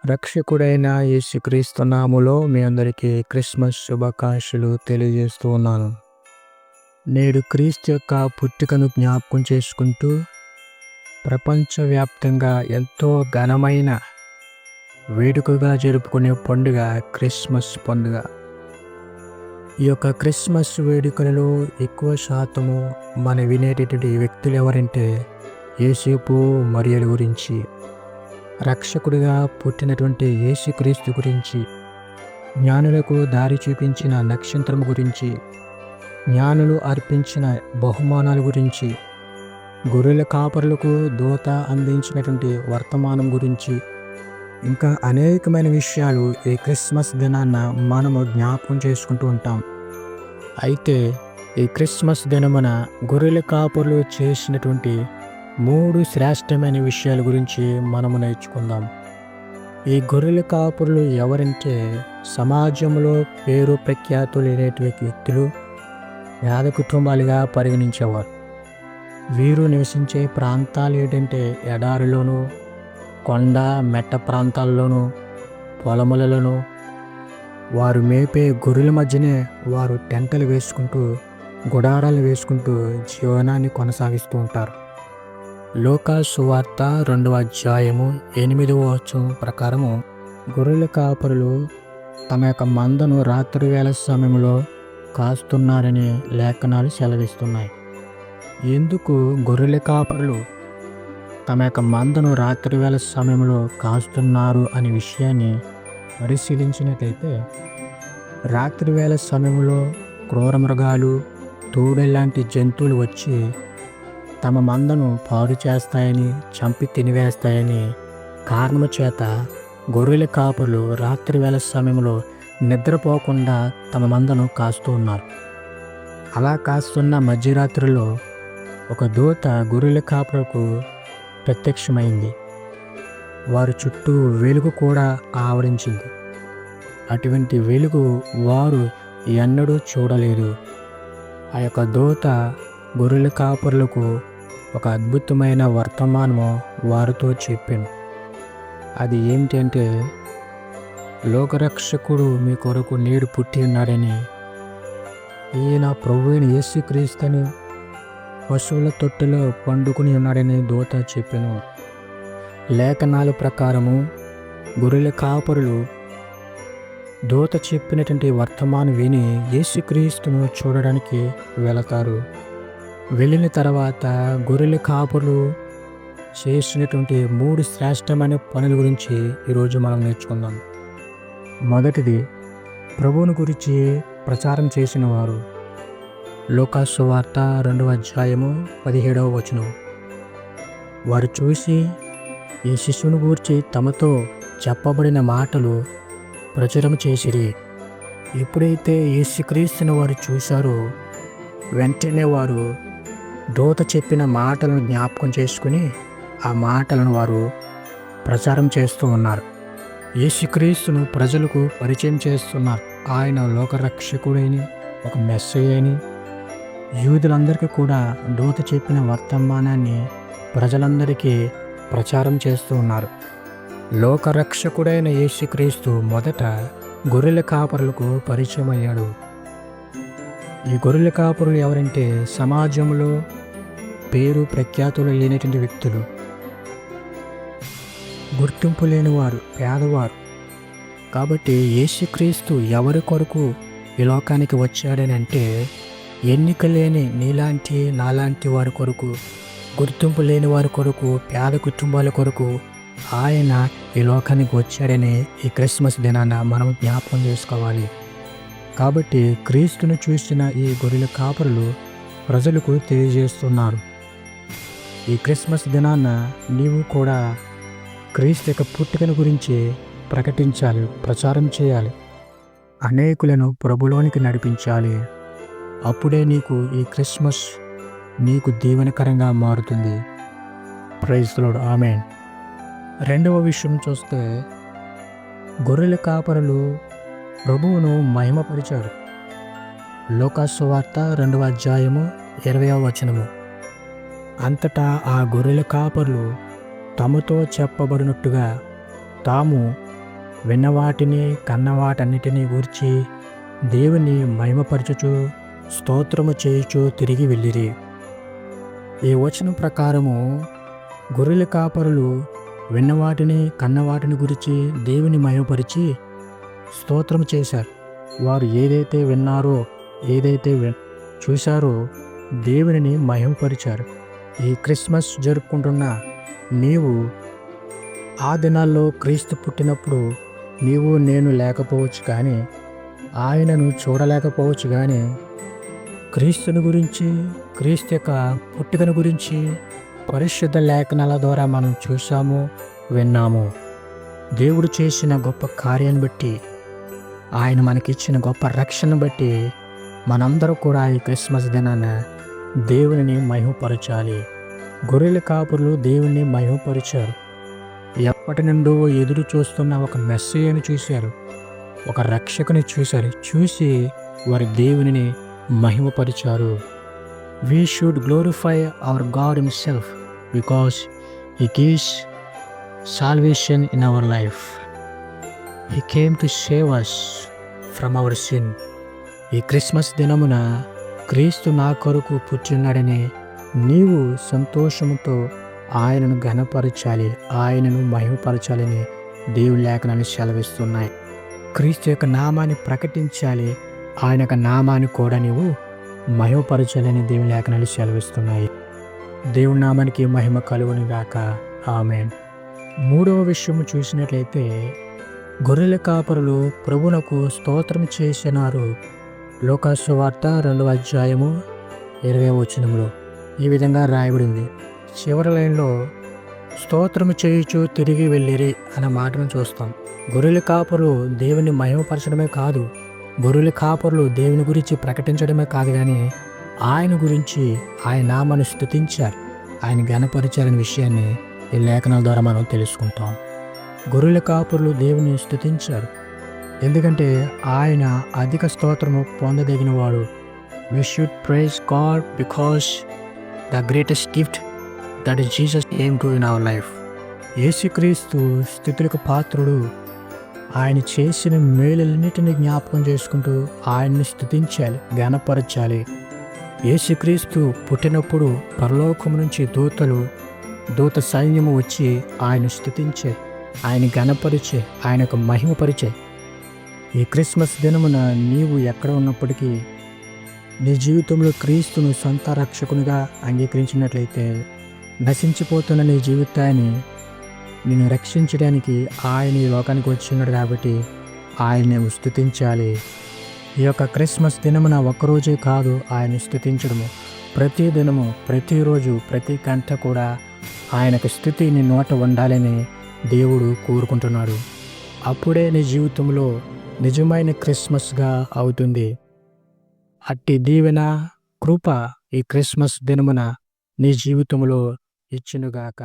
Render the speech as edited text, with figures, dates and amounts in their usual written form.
రక్షకుడైన యేసుక్రీస్తు నామములో మీ అందరికీ క్రిస్మస్ శుభాకాంక్షలు తెలియజేస్తూ ఉన్నాను. నేడు క్రీస్తు యొక్క పుట్టుకను జ్ఞాపకం చేసుకుంటూ ప్రపంచవ్యాప్తంగా ఎంతో ఘనమైన వేడుకగా జరుపుకునే పండుగ క్రిస్మస్ పండుగ. ఈ యొక్క క్రిస్మస్ వేడుకలలో ఎక్కువ శాతము మనం వినేటటువంటి వ్యక్తులు ఎవరంటే యేసేపు మరియల గురించి, రక్షకుడిగా పుట్టినటువంటి యేసుక్రీస్తు గురించి, జ్ఞానులకు దారి చూపించిన నక్షత్రం గురించి, జ్ఞానులు అర్పించిన బహుమానాల గురించి, గొర్రెల కాపరులకు దూత అందించినటువంటి వర్తమానం గురించి, ఇంకా అనేకమైన విషయాలు ఈ క్రిస్మస్ దినాన మనము జ్ఞాపకం చేసుకుంటూ ఉంటాం. అయితే ఈ క్రిస్మస్ దినమున గొర్రెల కాపరులు చేసినటువంటి 3 శ్రేష్టమైన విషయాల గురించి మనము నేర్చుకుందాం. ఈ గొర్రెల కాపరులు ఎవరంటే సమాజంలో పేరు ప్రఖ్యాతులు లేనటువంటి వ్యక్తులు, పేద కుటుంబాలుగా పరిగణించేవారు. వీరు నివసించే ప్రాంతాలు ఏంటంటే ఎడారిలోను, కొండ మెట్ట ప్రాంతాల్లోనూ, పొలములలోనూ, వారు మేపే గొర్రెల మధ్యనే వారు టెంటలు వేసుకుంటూ, గుడారాలు వేసుకుంటూ జీవనాన్ని కొనసాగిస్తూ ఉంటారు. లూకా సువార్త 2వ అధ్యాయము 8వ వచనం ప్రకారము గొర్రెల కాపరులు తమ యొక్క మందను రాత్రి వేళ సమయంలో కాస్తున్నారని లేఖనాలు సెలవిస్తున్నాయి. ఎందుకు గొర్రెల కాపరులు తమ యొక్క మందను రాత్రి వేళ సమయంలో కాస్తున్నారు అనే విషయాన్ని పరిశీలించినట్లయితే, రాత్రి వేళ సమయంలో క్రూర మృగాలు, తోడేలాంటి జంతువులు వచ్చి తమ మందను పాడు చేస్తాయని, చంపి తినివేస్తాయని కారణము చేత గొర్రెల కాపరులు రాత్రి వేళ సమయంలో నిద్రపోకుండా తమ మందను కాస్తూ ఉన్నారు. అలా కాస్తున్న మధ్యరాత్రిలో ఒక దూత గొర్రెల కాపరులకు ప్రత్యక్షమైంది. వారి చుట్టూ వెలుగు కూడా ఆవరించింది. అటువంటి వెలుగు వారు ఎన్నడూ చూడలేదు. ఆ యొక్క దూత గొర్రెల కాపరులకు ఒక అద్భుతమైన వర్తమానము వారితో చెప్పాను. అది ఏమిటంటే, లోకరక్షకుడు మీ కొరకు నేడు పుట్టి ఉన్నాడని, ఈయన ప్రభువైన యేసుక్రీస్తుని పశువుల తొట్టెలో పండుకుని ఉన్నాడని దూత చెప్పాను. లేఖనాల ప్రకారము గొర్రెల కాపరులు దూత చెప్పినటువంటి వర్తమానం విని యేసుక్రీస్తును చూడడానికి వెళతారు. వెళ్ళిన తర్వాత గొర్రెల కాపరులు చేసినటువంటి 3 శ్రేష్టమైన పనుల గురించి ఈరోజు మనం నేర్చుకుందాం. మొదటిది, ప్రభువుని గురించి ప్రచారం చేసిన వారు. లూకా సువార్త 2వ అధ్యాయము 17వ వచనం. వారు చూసి ఈ శిశువును గూర్చి తమతో చెప్పబడిన మాటలు ప్రచురం చేసిరి. ఎప్పుడైతే యేసుక్రీస్తుని వారు చూశారో వెంటనే వారు దూత చెప్పిన మాటలను జ్ఞాపకం చేసుకుని ఆ మాటలను వారు ప్రచారం చేస్తూ ఉన్నారు. యేసుక్రీస్తును ప్రజలకు పరిచయం చేస్తున్నారు. ఆయన లోకరక్షకుడైన ఒక మెస్సయ్య అని యూదులందరికీ కూడా దూత చెప్పిన వర్తమానాన్ని ప్రజలందరికీ ప్రచారం చేస్తూ ఉన్నారు. లోకరక్షకుడైన యేసుక్రీస్తు మొదట గొర్రెల కాపరులకు పరిచయం అయ్యాడు. ఈ గొర్రెల కాపరులు ఎవరంటే సమాజంలో పేరు ప్రఖ్యాతులు లేనటువంటి వ్యక్తులు, గుర్తింపు లేనివారు, పేదవారు. కాబట్టి యేసుక్రీస్తు ఎవరి కొరకు ఈ లోకానికి వచ్చాడని అంటే, ఎన్నిక లేని నీలాంటి నాలాంటి వారి కొరకు, గుర్తింపు లేని వారి కొరకు, పేద కుటుంబాల కొరకు ఆయన ఈ లోకానికి వచ్చాడని ఈ క్రిస్మస్ దినాన మనం జ్ఞాపకం చేసుకోవాలి. కాబట్టి క్రీస్తును చూసిన ఈ గొర్రెల కాపరులు ప్రజలకు తెలియజేస్తున్నారు. ఈ క్రిస్మస్ దినాన నీవు కూడా క్రీస్తు యొక్క పుట్టుకను గురించి ప్రకటించాలి, ప్రచారం చేయాలి, అనేకులను ప్రభులోనికి నడిపించాలి. అప్పుడే నీకు ఈ క్రిస్మస్ నీకు దీవెనకరంగా మారుతుంది. Praise the Lord. ఆమేన్. రెండవ విషయం చూస్తే, గొర్రెల కాపరులు ప్రభువును మహిమపరిచారు. లూకా సువార్త 2వ అధ్యాయము 20వ వచనము. అంతటా ఆ గొర్రెల కాపరులు తమతో చెప్పబడినట్టుగా తాము విన్నవాటిని కన్నవాటన్నిటినీ గూర్చి దేవుని మహిమపరచుచు స్తోత్రము చేయుచు తిరిగి వెళ్ళిరి. ఈ వచనం ప్రకారము గొర్రెల కాపరులు విన్నవాటిని కన్నవాటిని గురించి దేవుని మహిమపరిచి స్తోత్రం చేశారు. వారు ఏదైతే విన్నారో, ఏదైతే చూశారో దేవునిని మహిమపరిచారు. ఈ క్రిస్మస్ జరుపుకుంటున్న నీవు ఆ దినాల్లో క్రీస్తు పుట్టినప్పుడు నీవు నేను లేకపోవచ్చు, కానీ ఆయనను చూడలేకపోవచ్చు, కానీ క్రీస్తుని గురించి, క్రీస్తు యొక్క పుట్టుకను గురించి పరిశుద్ధ లేఖనాల ద్వారా మనం చూసాము, విన్నాము. దేవుడు చేసిన గొప్ప కార్యాన్ని బట్టి, ఆయన మనకిచ్చిన గొప్ప రక్షణ బట్టి మనందరూ కూడా ఈ క్రిస్మస్ దినాన దేవునిని మహిమపరచాలి. గొర్రెల కాపురులు దేవుణ్ణి మహిమపరిచారు. ఎప్పటి నుండో ఎదురు చూస్తున్న ఒక మెస్సీయను చూశారు, ఒక రక్షకుని చూశారు. చూసి వారి దేవునిని మహిమపరిచారు. We should glorify our God himself because he gives salvation in our life. He came to save us from our sin. ఈ క్రిస్మస్ దినమున క్రీస్తు నా కొరకు పుట్టినాడని నీవు సంతోషంతో ఆయనను ఘనపరచాలి, ఆయనను మహిమపరచాలని దేవుని లేఖనాలు సెలవిస్తున్నాయి. క్రీస్తు యొక్క నామాన్ని ప్రకటించాలి, ఆయన యొక్క నామాన్ని కూడా నీవు మహిమపరచాలని దేవుని లేఖనాలు సెలవిస్తున్నాయి. దేవుని నామానికి మహిమ కలుగును గాక. ఆమేన్. మూడవ విషయం చూసినట్లయితే గొర్రెల కాపరులు ప్రభువునకు స్తోత్రం చేసినారు. లూకాసు సువార్త 2వ అధ్యాయము 20వ వచనంలో ఈ విధంగా రాయబడింది. చివరి లైన్లో స్తోత్రము చేయుచు తిరిగి వెళ్ళిరి అనే మాటను చూస్తాం. గొర్రెల కాపరులు దేవుని మహిమపరచడమే కాదు, గొర్రెల కాపరులు దేవుని గురించి ప్రకటించడమే కాదు, కానీ ఆయన గురించి, ఆయన నామాన్ని స్తుతించారు, ఆయన ఘనపరిచారనే విషయాన్ని ఈ లేఖనాల ద్వారా మనం తెలుసుకుంటాం. గొర్రెల కాపరులు దేవుని స్తుతించారు, ఎందుకంటే ఆయన అధిక స్తోత్రము పొందదగిన వాడు. We should praise God because the greatest gift that is Jesus came to in our life. యేసుక్రీస్తు స్తుతులకు పాత్రుడు. ఆయన చేసిన మేలులన్నిటిని జ్ఞాపకం చేసుకుంటూ ఆయన్ని స్తుతించాలి, ఘనపరచాలి. యేసుక్రీస్తు పుట్టినప్పుడు పరలోకం నుంచి దూత సైన్యము వచ్చి ఆయన స్తుతించే, ఆయన ఘనపరిచే, ఆయనకు మహిమపరిచే. ఈ క్రిస్మస్ దినమున నీవు ఎక్కడ ఉన్నప్పటికీ నీ జీవితంలో క్రీస్తును సొంత రక్షకునిగా అంగీకరించినట్లయితే నశించిపోతున్న నీ జీవితాన్ని నిన్ను రక్షించడానికి ఆయన ఈ లోకానికి వచ్చినాడు. కాబట్టి ఆయన్ని స్తుతించాలి. ఈ యొక్క క్రిస్మస్ దినమున ఒక్కరోజే కాదు ఆయన స్తుతించడము, ప్రతి దినము, ప్రతిరోజు, ప్రతి గంట కూడా ఆయనకు స్తుతి నీ నోట ఉండాలని దేవుడు కోరుకుంటున్నాడు. అప్పుడే నీ జీవితంలో నిజమైన క్రిస్మస్గా అవుతుంది. అట్టి దీవెన, కృప ఈ క్రిస్మస్ దినమున నీ జీవితంలో ఇచ్చునుగాక.